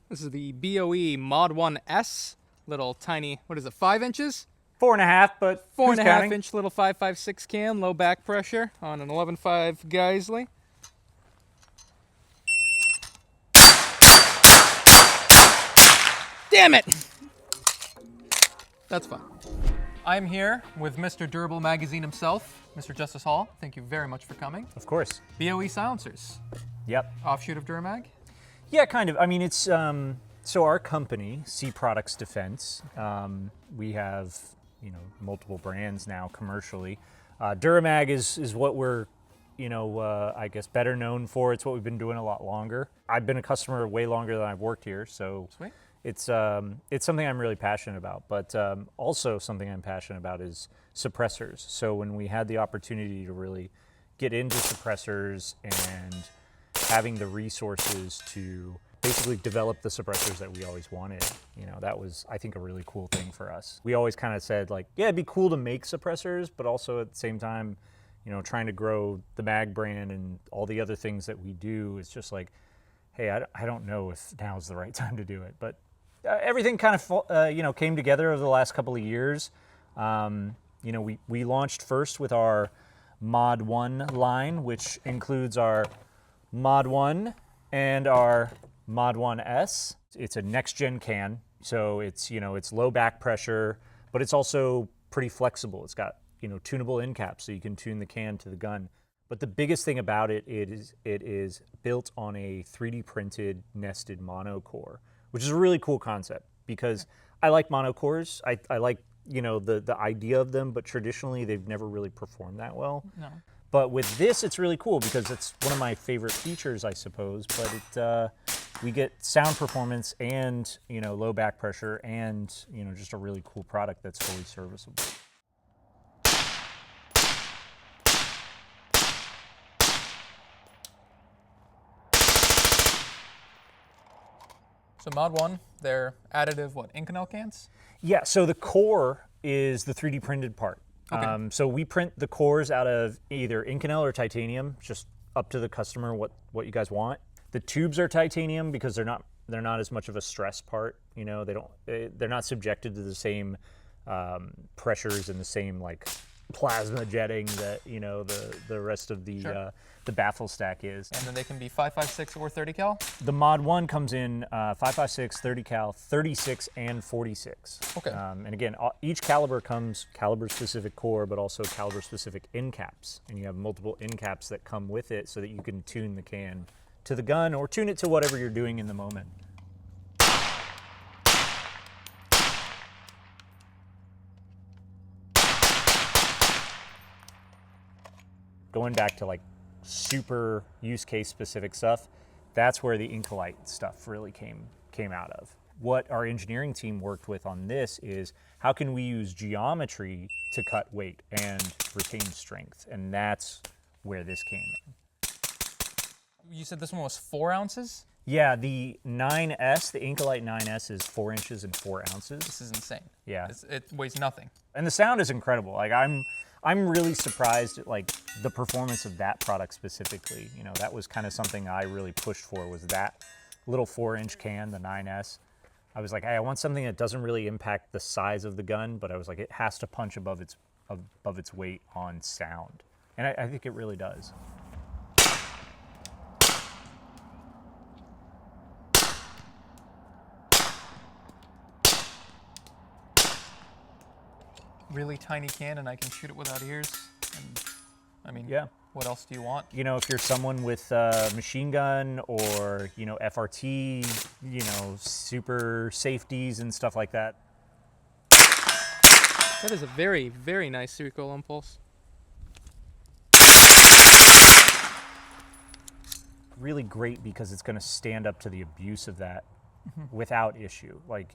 This is the BOE Mod 1S, little tiny, what is it, 5 inches? 4.5, but Four who's and a half counting? inch little 5.56 cam, low back pressure on an 11.5 Geisley. Damn it! That's fine. I'm here with Mr. Durable Magazine himself, Mr. Justice Hall. Thank you very much for coming. Of course. BOE Silencers, Yep. offshoot of Durmag. Yeah, kind of. I mean, it's so our company, C Products Defense. We have multiple brands now commercially. Durmag is what we're I guess better known for. It's what we've been doing a lot longer. I've been a customer way longer than I've worked here, so Sweet. it's something I'm really passionate about. But also something I'm passionate about is suppressors. So when we had the opportunity to really get into suppressors and having the resources to basically develop the suppressors that we always wanted, that was, I think, a really cool thing for us. We always kind of said, like, yeah, it'd be cool to make suppressors, but also at the same time, trying to grow the Mag brand and all the other things that we do, it's just like, hey, I don't know if now's the right time to do it. But everything kind of, came together over the last couple of years. We launched first with our Mod 1 line, which includes our Mod 1 and our Mod 1S. It's a next-gen can, so it's low back pressure, but it's also pretty flexible. It's got tunable end caps, so you can tune the can to the gun. But the biggest thing about it is built on a 3D printed nested monocore, which is a really cool concept because I like monocores. I like the idea of them, but traditionally they've never really performed that well. No. But with this, it's really cool because it's one of my favorite features, I suppose. But we get sound performance and low back pressure and just a really cool product that's fully serviceable. So Mod 1, they're additive, Inconel cans? Yeah, so the core is the 3D printed part. Okay. So we print the cores out of either Inconel or titanium, just up to the customer what you guys want. The tubes are titanium because they're not as much of a stress part. They're not subjected to the same pressures and the same like plasma jetting that the rest of the Sure. The baffle stack is. And then they can be 5.56 or 30 cal? The Mod 1 comes in 5.56, 30 cal, 36, and 46. Okay. And again, each caliber comes caliber-specific core, but also caliber-specific end caps. And you have multiple end caps that come with it so that you can tune the can to the gun or tune it to whatever you're doing in the moment. Going back to like super use case specific stuff, that's where the Incolyte stuff really came out of. What our engineering team worked with on this is how can we use geometry to cut weight and retain strength, and that's where this came in. You said this one was 4 ounces? Yeah, the 9S, the Incolyte 9S is 4 inches and 4 ounces. This is insane. Yeah. It weighs nothing. And the sound is incredible. Like I'm really surprised at like the performance of that product specifically. That was kind of something I really pushed for, was that little 4-inch can, the 9S. I was like, hey, I want something that doesn't really impact the size of the gun, but I was like, it has to punch above its weight on sound. And I think it really does. Really tiny can, and I can shoot it without ears. And I mean, Yeah. What else do you want? If you're someone with machine gun or, FRT, super safeties and stuff like that. That is a very, very nice recoil impulse. Really great because it's going to stand up to the abuse of that without issue. Like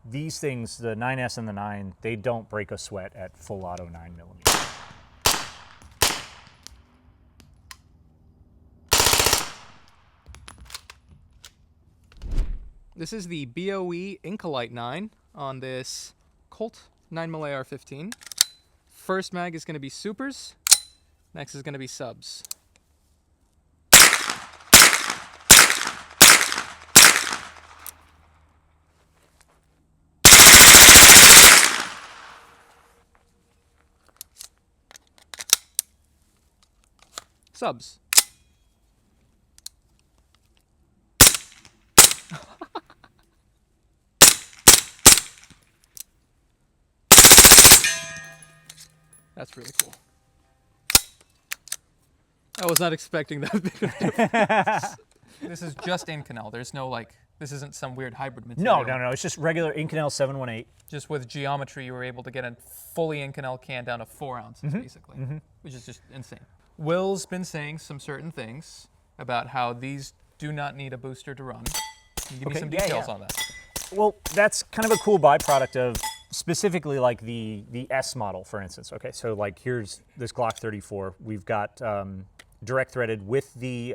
these things, the 9S and the 9, they don't break a sweat at full auto 9mm. This is the BOE Incolyte 9 on this Colt 9mm AR-15. First mag is going to be supers. Next is going to be subs. subs. That's really cool. I was not expecting that big of a difference. This is just Inconel. There's no like, this isn't some weird hybrid material. No. It's just regular Inconel 718. Just with geometry, you were able to get a fully Inconel can down to 4 ounces, basically, which is just insane. Will's been saying some certain things about how these do not need a booster to run. Can you give me some details on that? Well, that's kind of a cool byproduct of specifically like the S model, for instance. Okay, so like here's this Glock 34. We've got direct threaded with the,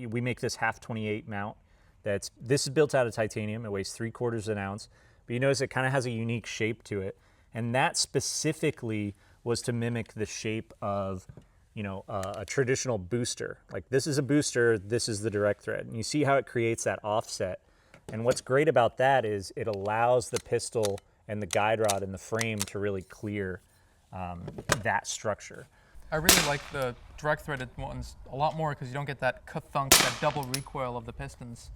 we make this half 28 mount. This is built out of titanium. It weighs 3/4 an ounce, but you notice it kind of has a unique shape to it. And that specifically was to mimic the shape of, you know, a traditional booster. Like this is a booster, this is the direct thread. And you see how it creates that offset. And what's great about that is it allows the pistol and the guide rod and the frame to really clear that structure. I really like the direct threaded ones a lot more because you don't get that ka-thunk, that double recoil of the pistons.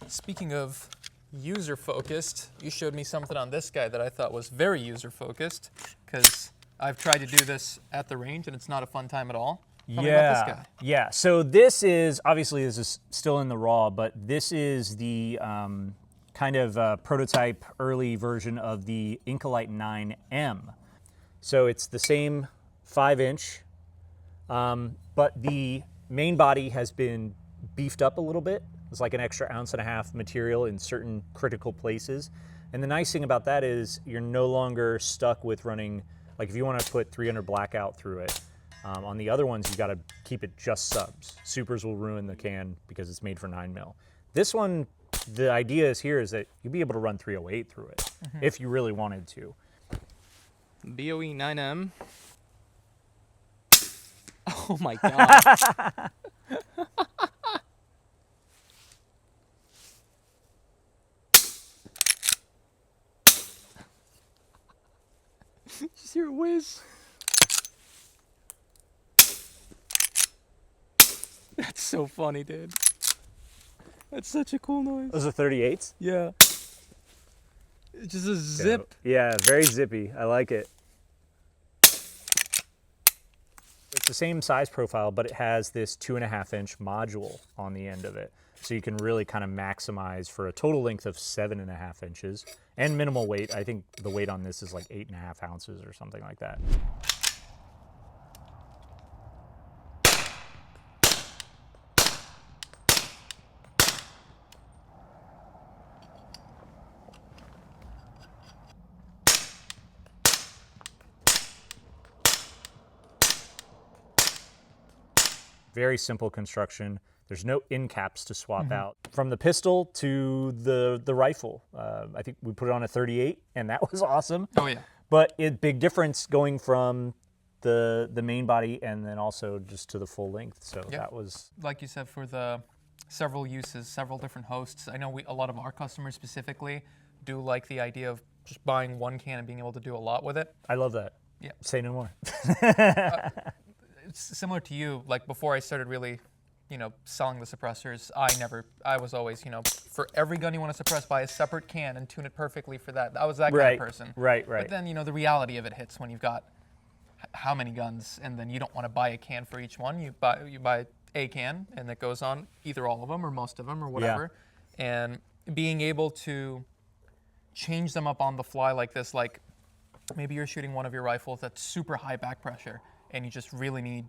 Speaking of user-focused, you showed me something on this guy that I thought was very user-focused because I've tried to do this at the range and it's not a fun time at all. Tell me about this guy. Yeah. So this is, obviously this is still in the raw, but this is the kind of prototype early version of the Incolyte 9M. So it's the same 5-inch, but the main body has been beefed up a little bit. It's like an extra 1.5 ounce material in certain critical places. And the nice thing about that is you're no longer stuck with running, like if you want to put 300 blackout through it, on the other ones, you got to keep it just subs. Supers will ruin the can because it's made for 9mm. This one, the idea is that you'll be able to run 308 through it if you really wanted to. BOE 9M. Oh my god. Just hear a whiz. That's so funny, dude. That's such a cool noise. Those are 38s? Yeah. It's just a zip. Yeah, very zippy. I like it. It's the same size profile, but it has this 2.5-inch module on the end of it. So you can really kind of maximize for a total length of 7.5 inches and minimal weight. I think the weight on this is like 8.5 ounces or something like that. Very simple construction. There's no end caps to swap out. From the pistol to the rifle, I think we put it on a 38, and that was awesome. Oh yeah. But big difference going from the main body and then also just to the full length. So that was, like you said, for the several uses, several different hosts. I know a lot of our customers specifically do like the idea of just buying one can and being able to do a lot with it. I love that. Yeah. Say no more. It's similar to you. Like before I started really, you know, selling the suppressors, I was always, you know, for every gun you want to suppress, buy a separate can and tune it perfectly for that. I was that kind of person. Right. But then, you know, the reality of it hits when you've got how many guns, and then you don't want to buy a can for each one. You buy a can, and it goes on either all of them or most of them or whatever. Yeah. And being able to change them up on the fly like this, like maybe you're shooting one of your rifles that's super high back pressure, and you just really need,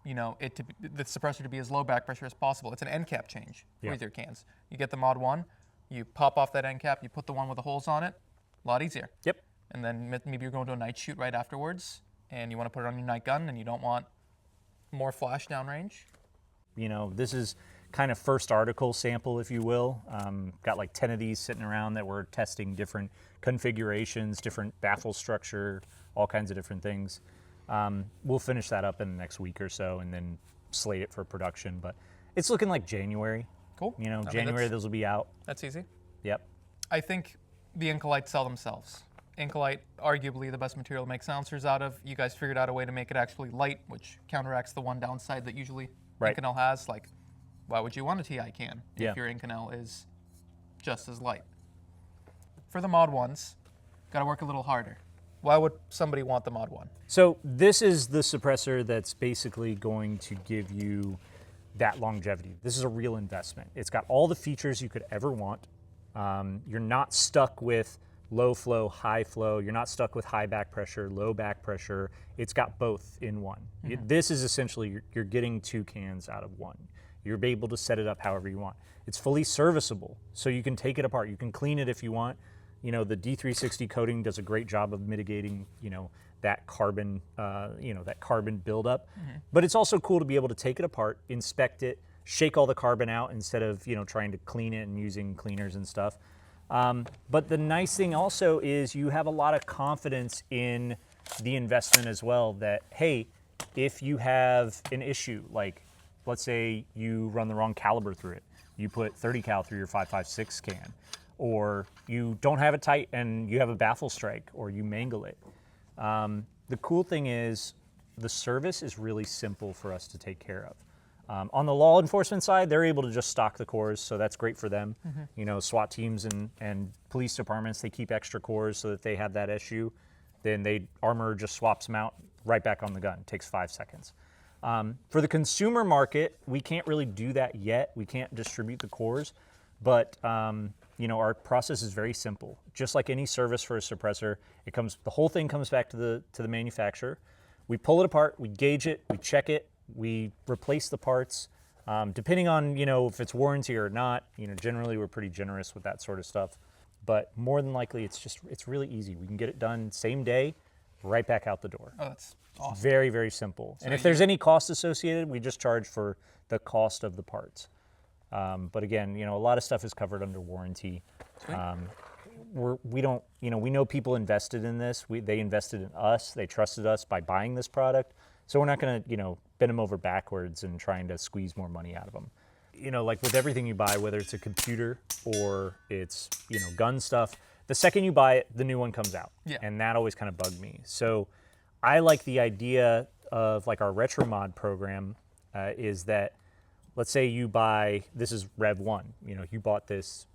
you know, the suppressor to be as low back pressure as possible. It's an end cap change with your cans. You get the Mod 1, you pop off that end cap, you put the one with the holes on it, a lot easier. Yep. And then maybe you're going to a night shoot right afterwards, and you want to put it on your night gun, and you don't want more flash downrange. You know, this is kind of first article sample, if you will. Got like 10 of these sitting around that we're testing different configurations, different baffle structure, all kinds of different things. We'll finish that up in the next week or so and then slate it for production. But it's looking like January. Cool. You know, January those will be out. That's easy. Yep. I think the Incolytes sell themselves. Incolyte, arguably the best material to make silencers out of. You guys figured out a way to make it actually light, which counteracts the one downside that usually Inconel has. Like, why would you want a TI can if your Inconel is just as light? For the Mod 1s, got to work a little harder. Why would somebody want the Mod 1? So this is the suppressor that's basically going to give you that longevity. This is a real investment. It's got all the features you could ever want. You're not stuck with low flow, high flow. You're not stuck with high back pressure, low back pressure. It's got both in one. This is essentially, you're getting 2 cans out of one. You're able to set it up however you want. It's fully serviceable, so you can take it apart. You can clean it if you want. You know, the D360 coating does a great job of mitigating, you know, that carbon, that carbon buildup. But it's also cool to be able to take it apart, inspect it, shake all the carbon out instead of, you know, trying to clean it and using cleaners and stuff. But the nice thing also is you have a lot of confidence in the investment as well that, hey, if you have an issue, like let's say you run the wrong caliber through it, you put 30 cal through your 5.56 can, or you don't have it tight and you have a baffle strike or you mangle it. The cool thing is the service is really simple for us to take care of. On the law enforcement side, they're able to just stock the cores, so that's great for them. You know, SWAT teams and police departments, they keep extra cores so that they have that issue. Then armor just swaps them out right back on the gun. It takes 5 seconds. For the consumer market, we can't really do that yet. We can't distribute the cores, but you know, our process is very simple. Just like any service for a suppressor, the whole thing comes back to the manufacturer. We pull it apart, we gauge it, we check it, we replace the parts. Depending on, you know, if it's warranty or not, you know, generally we're pretty generous with that sort of stuff. But more than likely, it's really easy. We can get it done same day, right back out the door. Oh, that's awesome. Very, very simple. So and if there's any cost associated, we just charge for the cost of the parts. But again, you know, a lot of stuff is covered under warranty. We don't, you know, we know people invested in this. They invested in us. They trusted us by buying this product. So we're not going to, you know, bend them over backwards and trying to squeeze more money out of them. You know, like with everything you buy, whether it's a computer or it's, you know, gun stuff, the second you buy it, the new one comes out. Yeah. And that always kind of bugged me. So I like the idea of like our retro mod program is that, let's say you buy, this is Rev 1, you know, you bought this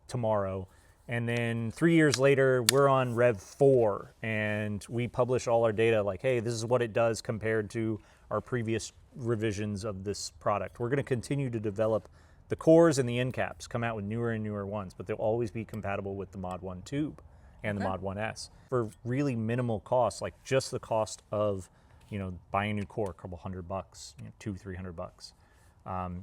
tomorrow, and then 3 years later, we're on Rev 4, and we publish all our data like, hey, this is what it does compared to our previous revisions of this product. We're gonna continue to develop the cores and the end caps, come out with newer and newer ones, but they'll always be compatible with the Mod 1 tube and the Mod 1S. For really minimal costs, like just the cost of, you know, buying a new core, a couple $100, you know, $200-300.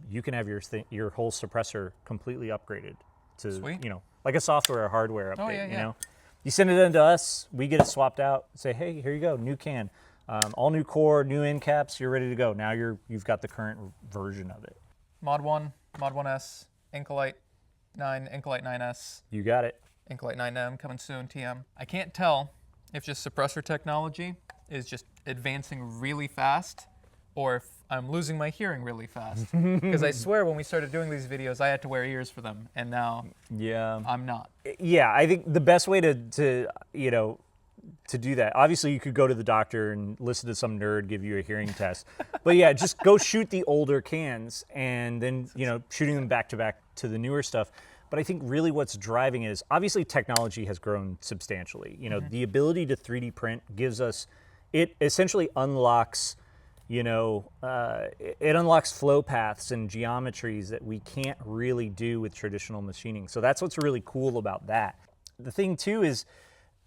You can have your whole suppressor completely upgraded to, Sweet. you know, like a software or hardware update. Yeah, you yeah. know, you send it in to us, we get it swapped out. Say, hey, here you go, new can, all new core, new end caps. You're ready to go. Now you've got the current version of it. Mod 1, Mod 1S, Incolyte 9, Incolyte 9S, You got it. Incolyte 9M coming soon, TM. I can't tell if just suppressor technology is just advancing really fast or if I'm losing my hearing really fast. Because I swear when we started doing these videos, I had to wear ears for them, and now I'm not. Yeah, I think the best way to you know, to do that, obviously you could go to the doctor and listen to some nerd give you a hearing test. But yeah, just go shoot the older cans and then, you know, shooting them back to back to the newer stuff. But I think really what's driving it is obviously technology has grown substantially. You know, the ability to 3D print gives us, it essentially unlocks, you know, it unlocks flow paths and geometries that we can't really do with traditional machining. So that's what's really cool about that. The thing too is,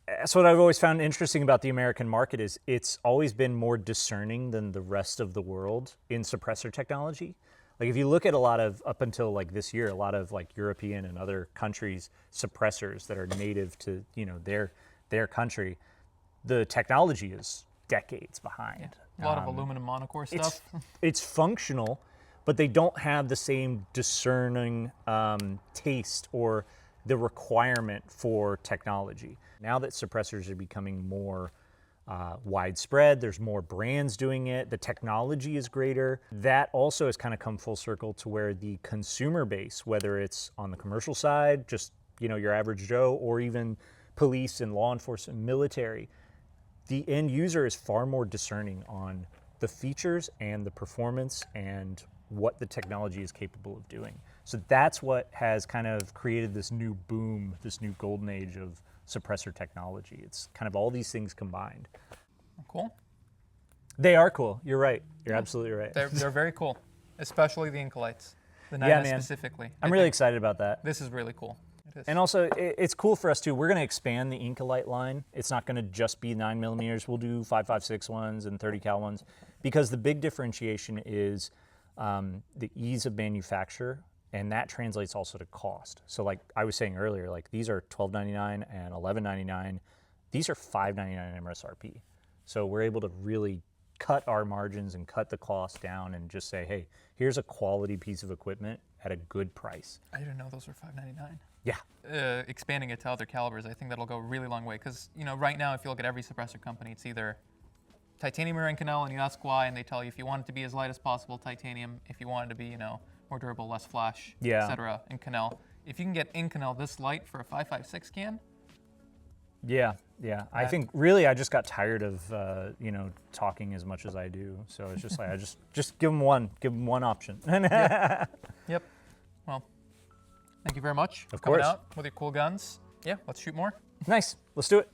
that's what I've always found interesting about the American market is it's always been more discerning than the rest of the world in suppressor technology. Like if you look at a lot of, up until like this year, a lot of like European and other countries' suppressors that are native to, you know, their country, the technology is decades behind. A lot of aluminum monocore stuff. It's functional, but they don't have the same discerning taste or the requirement for technology. Now that suppressors are becoming more widespread, there's more brands doing it, the technology is greater. That also has kind of come full circle to where the consumer base, whether it's on the commercial side, just, you know, your average Joe, or even police and law enforcement, military, the end user is far more discerning on the features and the performance and what the technology is capable of doing. So that's what has kind of created this new boom, this new golden age of suppressor technology. It's kind of all these things combined. Cool. They are cool. You're right. You're absolutely right. They're very cool, especially the Incolytes, the 9S Yeah, man. specifically. I'm really excited about that. This is really cool. It is. And also, it's cool for us too. We're going to expand the Incolyte line. It's not going to just be 9mm. We'll do 5.56 ones and 30 cal ones, because the big differentiation is the ease of manufacture, and that translates also to cost. So, like I was saying earlier, like these are $12.99 and $11.99. These are $5.99 MSRP. So we're able to really cut our margins and cut the cost down and just say, hey, here's a quality piece of equipment at a good price. I didn't know those were $5.99. Yeah. Expanding it to other calibers, I think that'll go a really long way. Because right now, if you look at every suppressor company, it's either titanium or Inconel, and you ask why, and they tell you if you want it to be as light as possible, titanium. If you want it to be, more durable, less flash, Yeah. etc., Inconel. If you can get Inconel this light for a 5.56 can, Yeah, yeah. I think really I just got tired of talking as much as I do. So it's just like I just give them one option. Yep. Well, thank you very much for Of coming course. out with your cool guns. Yeah, let's shoot more. Nice. Let's do it.